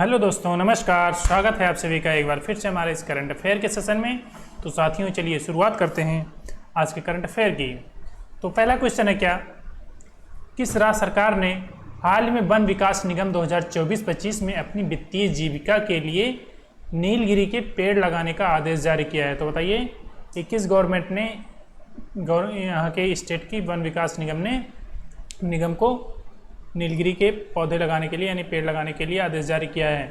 Hello दोस्तों, नमस्कार। स्वागत है आप सभी का एक बार फिर से हमारे इस करंट अफेयर के सेशन में। तो साथियों, चलिए शुरुआत करते हैं आज के करंट अफेयर की। तो पहला क्वेश्चन है क्या, किस राज्य सरकार ने हाल ही में वन विकास निगम 2024-25 में अपनी वित्तीय जीविका के लिए नीलगिरी के पेड़ लगाने का आदेश जारी किया है? तो बताइए कि किस गवर्नमेंट ने यहाँ के स्टेट की वन विकास निगम को नीलगिरी के पौधे लगाने के लिए यानी पेड़ लगाने के लिए आदेश जारी किया है?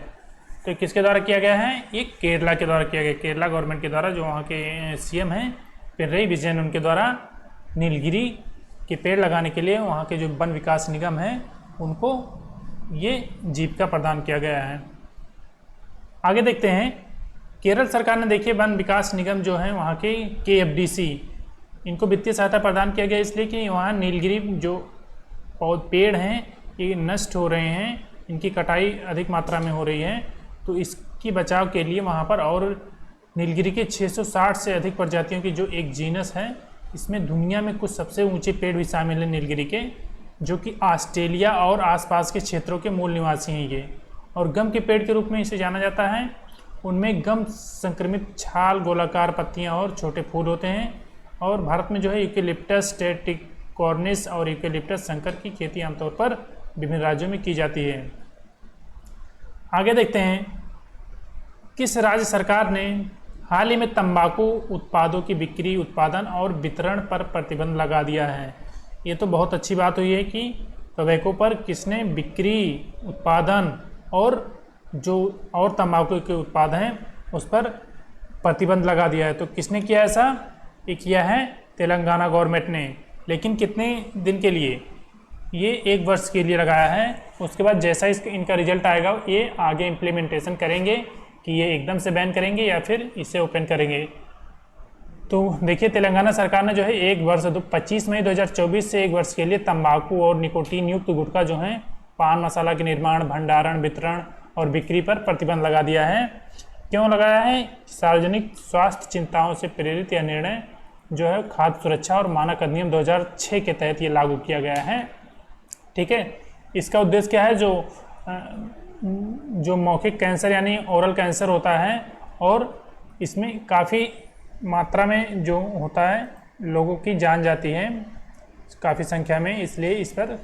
तो किसके द्वारा किया गया है? ये केरला के द्वारा किया गया। केरला गवर्नमेंट के द्वारा, जो वहाँ के सीएम हैं पिनरई विजयन, उनके द्वारा नीलगिरी के पेड़ लगाने के लिए वहाँ के जो वन विकास निगम है उनको ये जीविका प्रदान किया गया है। आगे देखते हैं, केरल सरकार ने देखिए वन विकास निगम जो है वहाँ के KFDC, इनको वित्तीय सहायता प्रदान किया गया इसलिए कि वहाँ नीलगिरी जो पेड़ हैं ये नष्ट हो रहे हैं, इनकी कटाई अधिक मात्रा में हो रही है। तो इसकी बचाव के लिए वहाँ पर और नीलगिरी के 660 से अधिक प्रजातियों की जो एक जीनस है, इसमें दुनिया में कुछ सबसे ऊंचे पेड़ भी शामिल हैं नीलगिरी के, जो कि ऑस्ट्रेलिया और आसपास के क्षेत्रों के मूल निवासी हैं ये। और गम के पेड़ के रूप में इसे जाना जाता है। उनमें गम संक्रमित छाल, गोलाकार पत्तियाँ और छोटे फूल होते हैं। और भारत में जो है यूकेलिप्टस स्टेटिकॉर्निस और यूकेलिप्टस शंकर की खेती आमतौर पर विभिन्न राज्यों में की जाती है। आगे देखते हैं, किस राज्य सरकार ने हाल ही में तंबाकू उत्पादों की बिक्री, उत्पादन और वितरण पर प्रतिबंध लगा दिया है? ये तो बहुत अच्छी बात हुई है कि टोबैको पर किसने बिक्री, उत्पादन और जो और तंबाकू के उत्पाद हैं उस पर प्रतिबंध लगा दिया है। तो किसने किया ऐसा? ये किया है तेलंगाना गवर्नमेंट ने। लेकिन कितने दिन के लिए? ये 1 वर्ष के लिए लगाया है। उसके बाद जैसा इनका रिजल्ट आएगा ये आगे इम्प्लीमेंटेशन करेंगे कि ये एकदम से बैन करेंगे या फिर इसे ओपन करेंगे। तो देखिए, तेलंगाना सरकार ने जो है 1 वर्ष 25 मई 2024 से 1 वर्ष के लिए तंबाकू और निकोटीन युक्त गुटखा जो है पान मसाला के निर्माण, भंडारण, वितरण और बिक्री पर प्रतिबंध लगा दिया है। क्यों लगाया है? सार्वजनिक स्वास्थ्य चिंताओं से प्रेरित यह निर्णय जो है खाद्य सुरक्षा और मानक अधिनियम 2006 के तहत ये लागू किया गया है। ठीक है, इसका उद्देश्य क्या है? जो मौखिक कैंसर यानी ओरल कैंसर होता है और इसमें काफ़ी मात्रा में जो होता है लोगों की जान जाती है काफ़ी संख्या में, इसलिए इस पर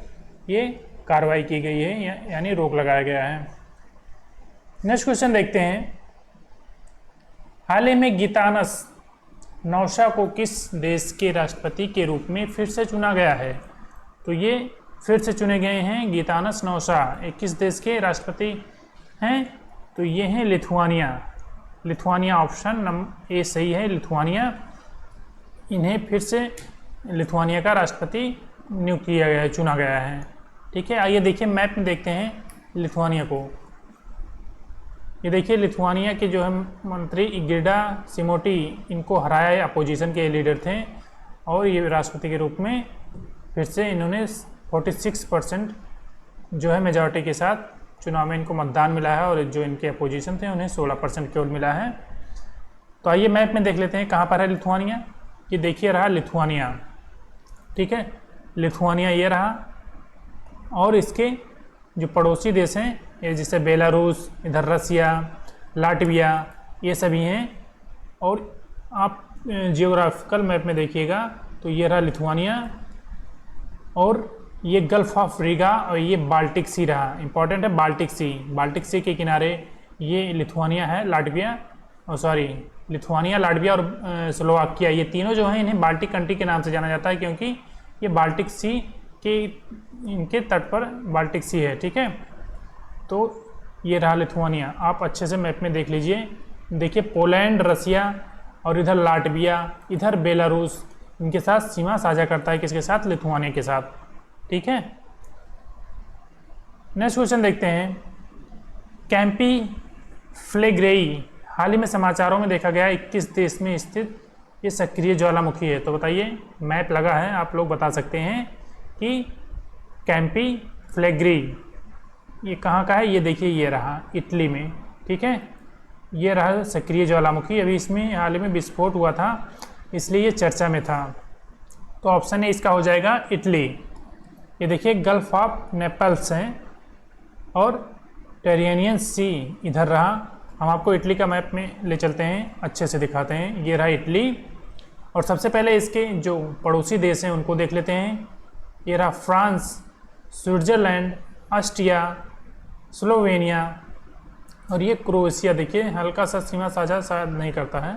ये कार्रवाई की गई है यानी रोक लगाया गया है। नेक्स्ट क्वेश्चन देखते हैं, हाल ही में गीतानस नौशा को किस देश के राष्ट्रपति के रूप में फिर से चुना गया है? तो ये फिर से चुने गए हैं गीतानस नौशा। किस देश के राष्ट्रपति हैं? तो ये हैं लिथुआनिया। लिथुआनिया ऑप्शन ए सही है, लिथुआनिया। इन्हें फिर से लिथुआनिया का राष्ट्रपति नियुक्त किया गया है, चुना गया है। ठीक है, आइए देखिए मैप में देखते हैं लिथुआनिया को। ये देखिए लिथुआनिया के जो है मंत्री इगिर्डा सिमोटी, इनको हराया है, अपोजिशन के लीडर थे और ये राष्ट्रपति के रूप में फिर से इन्होंने 46% जो है मेजॉरिटी के साथ चुनाव में इनको मतदान मिला है और जो इनके अपोजिशन थे उन्हें 16% केवल मिला है। तो आइए मैप में देख लेते हैं कहाँ पर है लिथुआनिया। ये देखिए रहा लिथुआनिया। ठीक है, लिथुआनिया ये रहा और इसके जो पड़ोसी देश हैं ये जैसे बेलारूस, इधर रसिया, लाटविया, ये सभी हैं। और आप जियोग्राफिकल मैप में देखिएगा तो ये रहा लिथुआनिया और ये गल्फ ऑफ रीगा और ये बाल्टिक सी रहा। इंपॉर्टेंट है बाल्टिक सी। बाल्टिक सी के किनारे ये लिथुआनिया है, लाटविया लिथुआनिया, लाटविया और स्लोवाकिया, ये तीनों जो हैं इन्हें बाल्टिक कंट्री के नाम से जाना जाता है क्योंकि ये बाल्टिक सी के इनके तट पर बाल्टिक सी है। ठीक है, तो ये रहा लिथुआनिया। आप अच्छे से मैप में देख लीजिए। देखिए पोलैंड, रसिया और इधर लाटविया, इधर बेलारूस, इनके साथ सीमा साझा करता है। किसके साथ? लिथुआनिया के साथ। ठीक है, नेक्स्ट क्वेश्चन देखते हैं, कैंपी फ्लेग्रेई हाल ही में समाचारों में देखा गया 21 देश में स्थित ये सक्रिय ज्वालामुखी है। तो बताइए, मैप लगा है, आप लोग बता सकते हैं कि कैंपी फ्लेग्रेई ये कहाँ का है? ये देखिए ये रहा इटली में। ठीक है, ये रहा सक्रिय ज्वालामुखी। अभी इसमें हाल ही में विस्फोट हुआ था इसलिए ये चर्चा में था। तो ऑप्शन ए इसका हो जाएगा इटली। ये देखिए गल्फ ऑफ नेपल्स हैं और टेरियनियन सी इधर रहा। हम आपको इटली का मैप में ले चलते हैं, अच्छे से दिखाते हैं। ये रहा इटली, और सबसे पहले इसके जो पड़ोसी देश हैं उनको देख लेते हैं। ये रहा फ्रांस, स्विट्ज़रलैंड, ऑस्ट्रिया, स्लोवेनिया, और ये क्रोएशिया। देखिए हल्का सा सीमा साझा शायद नहीं करता है,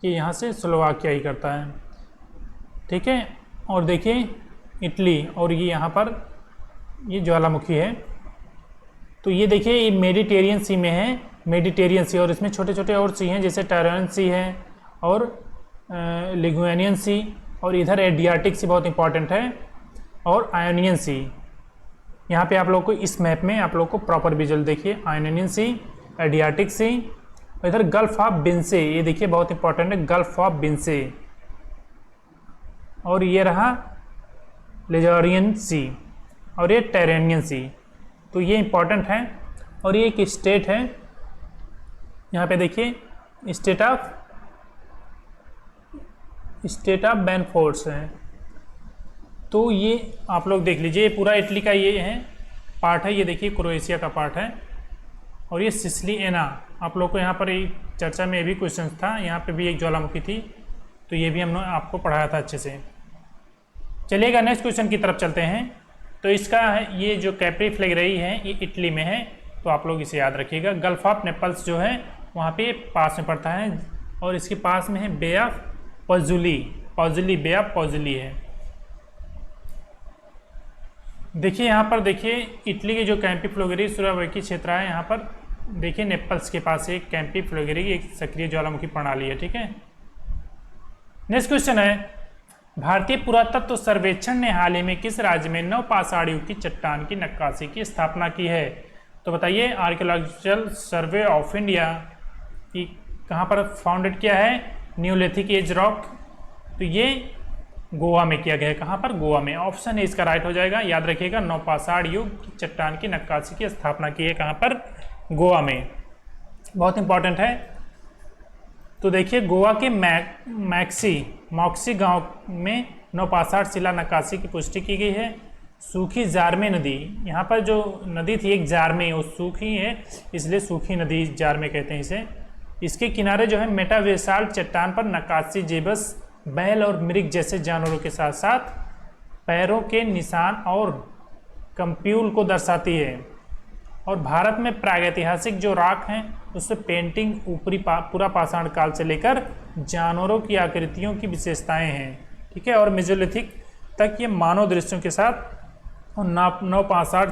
कि यहाँ से स्लोवाकिया ही करता है, ठीक है। और देखिए इटली, और ये यहाँ पर ये ज्वालामुखी है। तो ये देखिए ये मेडिटेरियन सी में है, मेडिटेरियन सी, और इसमें छोटे छोटे और सी हैं, जैसे टायरन सी है और लिगुएनियन सी, और इधर एडियाटिक सी बहुत इंपॉर्टेंट है, और आयोनियन सी। यहाँ पे आप लोग को इस मैप में आप लोग को प्रॉपर विजुअल देखिए, आयोनियन सी, एडियाटिक सी, और इधर गल्फ ऑफ बिनसे, ये देखिए बहुत इंपॉर्टेंट है, गल्फ ऑफ बिनसे। और ये रहा लिजोरियन सी, और ये टेरेनियन सी। तो ये इंपॉर्टेंट है। और ये एक स्टेट है, यहाँ पे देखिए स्टेट ऑफ बेनफोर्स है। तो ये आप लोग देख लीजिए, पूरा इटली का ये है पार्ट है, ये देखिए क्रोएशिया का पार्ट है। और ये सिसिली एना, आप लोग को यहाँ पर एक चर्चा में भी क्वेश्चन था, यहाँ पे भी एक ज्वालामुखी थी, तो ये भी हमने आपको पढ़ाया था अच्छे से। चलिएगा नेक्स्ट क्वेश्चन की तरफ चलते हैं। तो इसका है ये जो कैप्री फ्लैग रही है, ये इटली में है, तो आप लोग इसे याद रखिएगा। गल्फ ऑफ नेपल्स जो है वहाँ पे पास में पड़ता है, और इसके पास में है बे ऑफ पॉजुली, बे ऑफ पॉजुली है। देखिए यहाँ पर देखिए इटली के जो कैंपी फ्लोगेरी सुरावकी क्षेत्र है, यहाँ पर देखिए नेपल्स के पास एक कैंपी फ्लोगेरी की एक सक्रिय ज्वालामुखी प्रणाली है, ठीक है। नेक्स्ट क्वेश्चन है, भारतीय पुरातत्व सर्वेक्षण ने हाल ही में किस राज्य में नवपाषाण युग की चट्टान की नक्काशी की स्थापना की है? तो बताइए, आर्कियोलॉजिकल सर्वे ऑफ इंडिया की कहाँ पर फाउंडेड किया है? Neolithic age rock. तो ये गोवा में किया गया है, कहाँ पर? गोवा में। ऑप्शन ए इसका राइट हो जाएगा। याद रखिएगा, नवपाषाण युग की चट्टान की नक्काशी की स्थापना की है कहाँ पर? गोवा में। बहुत इंपॉर्टेंट है। तो देखिए गोवा के मॉक्सी गांव में नवपाषाण शिला नक्काशी की पुष्टि की गई है। सूखी जारमे नदी, यहाँ पर जो नदी थी एक जारमे, वो सूखी है इसलिए सूखी नदी जारमे कहते हैं इसे। इसके किनारे जो है मेटावेसाल्ट चट्टान पर नक्काशी जेबस बैल और मृग जैसे जानवरों के साथ साथ पैरों के निशान और कंप्यूल को दर्शाती है। और भारत में प्रागैतिहासिक जो रॉक हैं उससे पेंटिंग ऊपरी पूरा पाषाण काल से लेकर जानवरों की आकृतियों की विशेषताएं हैं, ठीक है। और मेसोलिथिक तक ये मानव दृश्यों के साथ और नवपाषाण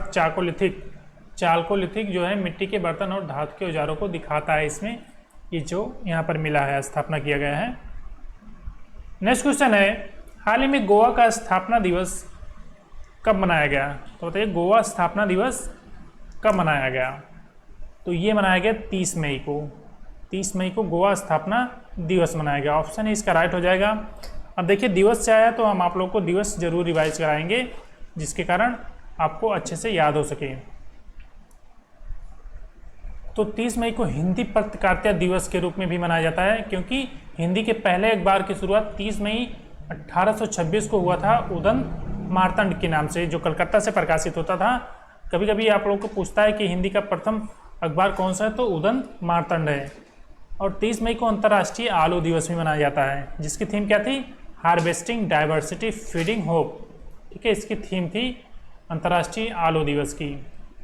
चालकोलिथिक जो है मिट्टी के बर्तन और धातु के औजारों को दिखाता है। इसमें ये जो यहाँ पर मिला है, स्थापना किया गया है। नेक्स्ट क्वेश्चन है, हाल ही में गोवा का स्थापना दिवस कब मनाया गया? तो बताइए गोवा स्थापना दिवस कब मनाया गया? तो ये मनाया गया 30 मई को। 30 मई को गोवा स्थापना दिवस मनाया गया। ऑप्शन है इसका राइट हो जाएगा। अब देखिए दिवस से आया तो हम आप लोग को दिवस जरूर रिवाइज कराएंगे, जिसके कारण आपको अच्छे से याद हो सके। तो 30 मई को हिंदी पत्रकारिता दिवस के रूप में भी मनाया जाता है, क्योंकि हिंदी के पहले अखबार की शुरुआत 30 मई 1826 को हुआ था उदंत मार्तंड के नाम से, जो कलकत्ता से प्रकाशित होता था। कभी कभी आप लोगों को पूछता है कि हिंदी का प्रथम अखबार कौन सा है, तो उदंत मार्तंड है। और 30 मई को अंतर्राष्ट्रीय आलू दिवस भी मनाया जाता है, जिसकी थीम क्या थी? हार्वेस्टिंग डाइवर्सिटी फीडिंग होप, ठीक है। इसकी थीम थी अंतर्राष्ट्रीय आलू दिवस की,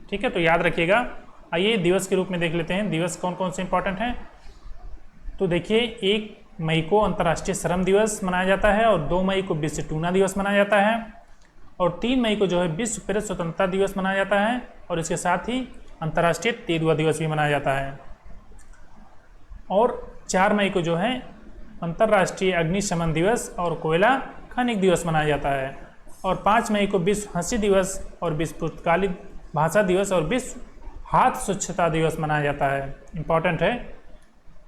ठीक है। तो याद रखिएगा। आइए दिवस के रूप में देख लेते हैं दिवस कौन कौन से इंपॉर्टेंट हैं। तो देखिए 1 मई को अंतर्राष्ट्रीय श्रम दिवस मनाया जाता है, और 2 मई को विश्व टूना दिवस मनाया जाता है, और 3 मई को जो है विश्व प्रेस स्वतंत्रता दिवस मनाया जाता है, और इसके साथ ही अंतर्राष्ट्रीय तेंदुआ दिवस भी मनाया जाता है। और 4 मई को जो है अंतर्राष्ट्रीय अग्निशमन दिवस और कोयला खनिज दिवस मनाया जाता है। और 5 मई को विश्व हंसी दिवस और विश्व पुस्तकालय भाषा दिवस और विश्व हाथ स्वच्छता दिवस मनाया जाता है, इंपॉर्टेंट है।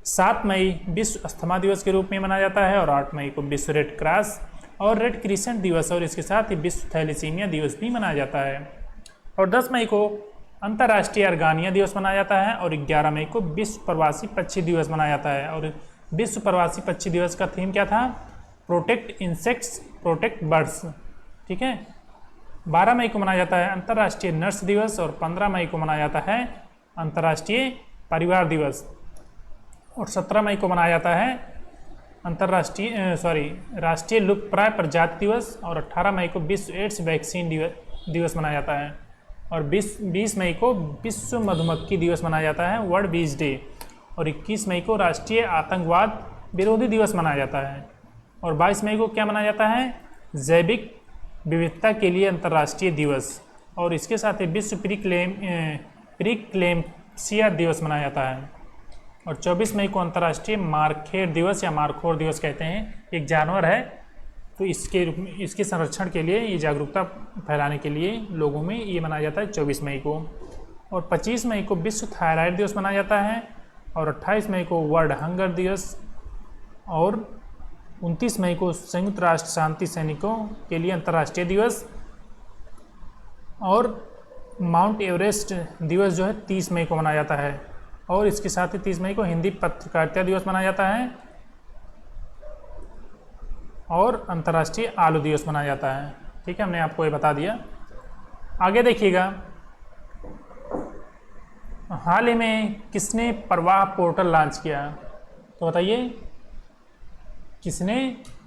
7 मई विश्व अस्थमा दिवस के रूप में मनाया जाता है, और 8 मई को विश्व रेड क्रॉस और रेड क्रिसेंट दिवस और इसके साथ ही विश्व थैलेसीमिया दिवस भी मनाया जाता है। और 10 मई को अंतर्राष्ट्रीय अर्गानिया दिवस मनाया जाता है, और 11 मई को विश्व प्रवासी पक्षी दिवस मनाया जाता है। और विश्व प्रवासी पक्षी दिवस का थीम क्या था? प्रोटेक्ट इंसेक्ट्स प्रोटेक्ट बर्ड्स, ठीक है। 12 मई को मनाया जाता है अंतर्राष्ट्रीय नर्स दिवस, और 15 मई को मनाया जाता है अंतर्राष्ट्रीय परिवार दिवस। और 17 मई को मनाया जाता है राष्ट्रीय लुप्तप्राय प्रजाति दिवस। और 18 मई को विश्व एड्स वैक्सीन दिवस मनाया जाता है। और 20 मई को विश्व मधुमक्खी दिवस मनाया जाता है, वर्ल्ड बीज डे। और 21 मई को राष्ट्रीय आतंकवाद विरोधी दिवस मनाया जाता है। और 22 मई को क्या मनाया जाता है, जैविक विविधता के लिए अंतर्राष्ट्रीय दिवस। और इसके साथ ही विश्व प्रीक्लेम्पसिया दिवस मनाया जाता है। और 24 मई को अंतर्राष्ट्रीय मारखेड़ दिवस या मारखोर दिवस कहते हैं, एक जानवर है, तो इसके संरक्षण के लिए, ये जागरूकता फैलाने के लिए लोगों में ये मनाया जाता है 24 मई को। और 25 मई को विश्व थायराइड दिवस मनाया जाता है। और 28 मई को वर्ल्ड हंगर दिवस। और 29 मई को संयुक्त राष्ट्र शांति सैनिकों के लिए अंतर्राष्ट्रीय दिवस। और माउंट एवरेस्ट दिवस जो है 30 मई को मनाया जाता है। और इसके साथ ही 30 मई को हिंदी पत्रकारिता दिवस मनाया जाता है। और अंतर्राष्ट्रीय आलू दिवस मनाया जाता है। ठीक है, हमने आपको ये बता दिया। आगे देखिएगा, हाल ही में किसने प्रवाह पोर्टल लॉन्च किया, तो बताइए किसने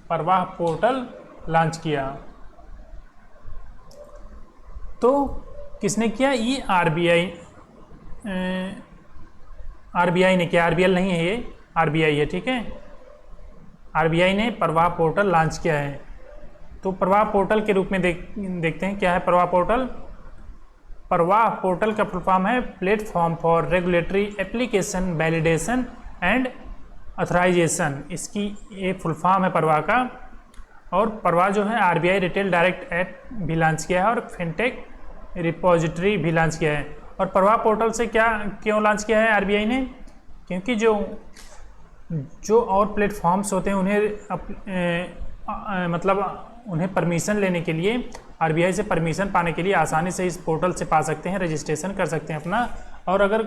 प्रवाह पोर्टल लॉन्च किया। तो किसने किया, ये आरबीआई ने किया। आरबीएल नहीं है, ये आरबीआई है। ठीक है, आरबीआई ने प्रवाह पोर्टल लॉन्च किया है। तो प्रवाह पोर्टल के रूप में देखते हैं क्या है प्रवाह पोर्टल। प्रवाह पोर्टल का फुल फॉर्म है platform for regulatory application validation and authorisation. इसकी ये फुल फॉर्म है प्रवाह का। और प्रवाह जो है आरबीआई रिटेल डायरेक्ट ऐप भी लॉन्च किया है और फिनटेक रिपोजिटरी भी लॉन्च किया है। और प्रवाह पोर्टल से क्यों लॉन्च किया है आरबीआई ने, क्योंकि जो और प्लेटफॉर्म्स होते हैं उन्हें परमिशन लेने के लिए, आरबीआई से परमिशन पाने के लिए आसानी से इस पोर्टल से पा सकते हैं, रजिस्ट्रेशन कर सकते हैं अपना। और अगर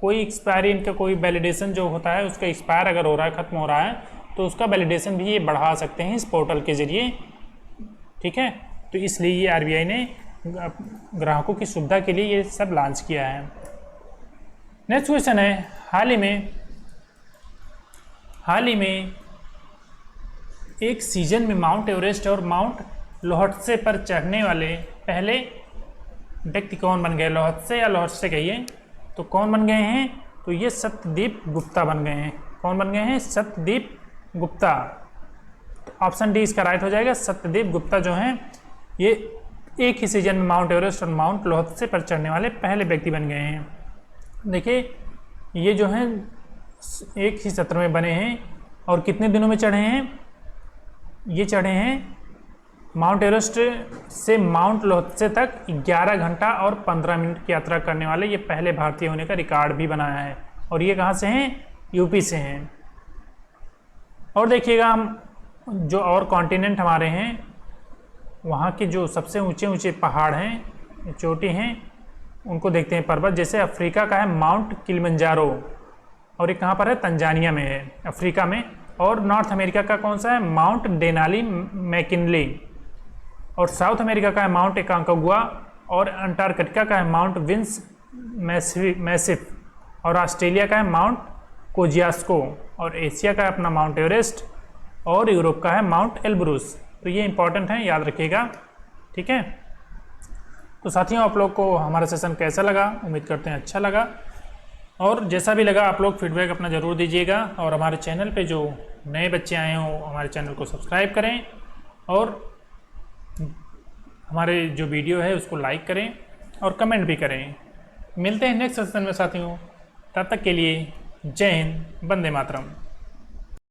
कोई एक्सपायरी, इनका कोई वैलिडेशन जो होता है उसका एक्सपायर अगर हो रहा है, ख़त्म हो रहा है, तो उसका वैलिडेशन भी ये बढ़ा सकते हैं इस पोर्टल के ज़रिए। ठीक है, तो इसलिए ये आरबीआई ने ग्राहकों की सुविधा के लिए ये सब लॉन्च किया है। नेक्स्ट क्वेश्चन है, हाल ही में एक सीजन में माउंट एवरेस्ट और माउंट लोहटसे पर चढ़ने वाले पहले व्यक्ति कौन बन गए। लोहटसे या लोहटसे कहिए, तो कौन बन गए हैं, तो ये सत्यदीप गुप्ता बन गए हैं। कौन बन गए हैं, सत्यदीप गुप्ता। तो ऑप्शन डी इसका राइट हो जाएगा। सत्यदीप गुप्ता जो हैं ये एक ही सीजन में माउंट एवरेस्ट और माउंट लोहटसे पर चढ़ने वाले पहले व्यक्ति बन गए हैं। देखिए ये जो हैं एक ही सत्र में बने हैं और कितने दिनों में चढ़े हैं, ये चढ़े हैं माउंट एवरेस्ट से माउंट लोहटसे तक 11 घंटा और 15 मिनट की यात्रा करने वाले ये पहले भारतीय होने का रिकॉर्ड भी बनाया है। और ये कहाँ से हैं, यूपी से हैं। और देखिएगा हम जो और कॉन्टिनेंट हमारे हैं, वहाँ के जो सबसे ऊंचे ऊंचे पहाड़ हैं, चोटी हैं, उनको देखते हैं पर्वत। जैसे अफ्रीका का है माउंट किलिमंजारो, और ये कहाँ पर है, तंजानिया में है, अफ्रीका में। और नॉर्थ अमेरिका का कौन सा है, माउंट डेनाली मैकिनली। और साउथ अमेरिका का है माउंट एकांकागुआ। और अंटार्कटिका का है माउंट विंस मैसिफ। और ऑस्ट्रेलिया का है माउंट कोजियास्को। और एशिया का है अपना माउंट एवरेस्ट। और यूरोप का है माउंट एल्ब्रूस। तो ये इंपॉर्टेंट है, याद रखिएगा। ठीक है, तो साथियों आप लोग को हमारा सेशन कैसा लगा, उम्मीद करते हैं अच्छा लगा। और जैसा भी लगा आप लोग फीडबैक अपना ज़रूर दीजिएगा। और हमारे चैनल पे जो नए बच्चे आए हों हमारे चैनल को सब्सक्राइब करें और हमारे जो वीडियो है उसको लाइक करें और कमेंट भी करें। मिलते हैं नेक्स्ट सेशन में साथियों, तब तक के लिए जय हिंद, वंदे मातरम।